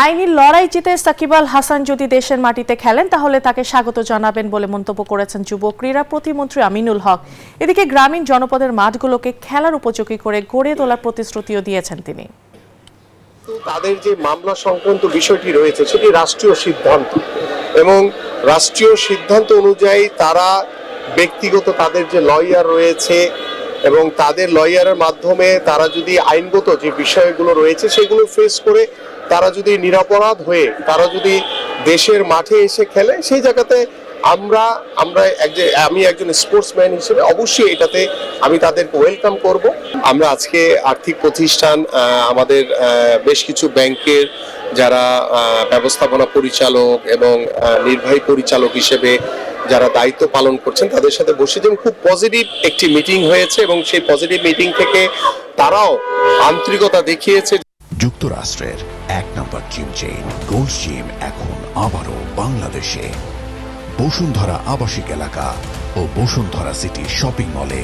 আইনি লড়াই জিতে সাকিব আল হাসান যদি দেশের মাটিতে খেলেন তাহলে তাকে স্বাগত জানাবেন বলে মন্তব্য করেছেন যুব ক্রীড়া প্রতিমন্ত্রী আমিনুল হক। এদিকে গ্রামীণ জনপদের মাঠগুলোকে খেলার উপযোগী করে গড়ে তোলার প্রতিশ্রুতিও দিয়েছেন তিনি। তাদের যে মামলা সংক্রান্ত বিষয়টি রয়েছে সেটি রাষ্ট্রীয় সিদ্ধান্ত এবং রাষ্ট্রীয় সিদ্ধান্ত অনুযায়ী তারা ব্যক্তিগত তাদের যে লয়ার রয়েছে এবং তাদের লয়ারের মাধ্যমে তারা যদি আইনগত যে বিষয়গুলো রয়েছে সেগুলো ফেস করে তারা যদি নিরপরাধ হয়ে তারা যদি দেশের মাঠে এসে খেলে সেই জায়গাতে আমি একজন স্পোর্টসম্যান হিসেবে অবশ্যই এটাতে আমি তাদেরকে ওয়েলকাম করব। আমরা আজকে আর্থিক প্রতিষ্ঠান আমাদের বেশ কিছু ব্যাংকের যারা ব্যবস্থাপনা পরিচালক এবং নির্বাহী পরিচালক হিসেবে যারা দায়িত্ব পালন করছেন তাদের সাথে বসেছেন। খুব পজিটিভ একটি মিটিং হয়েছে এবং সেই পজিটিভ মিটিং থেকে তারাও আন্তরিকতা দেখিয়েছে। যুক্তরাষ্ট্রের 1 নম্বর জিম চেইন গোল্ড জিম এখন আবারও বাংলাদেশে। বসুন্ধরা আবাসিক এলাকা ও বসুন্ধরা সিটি শপিং মলে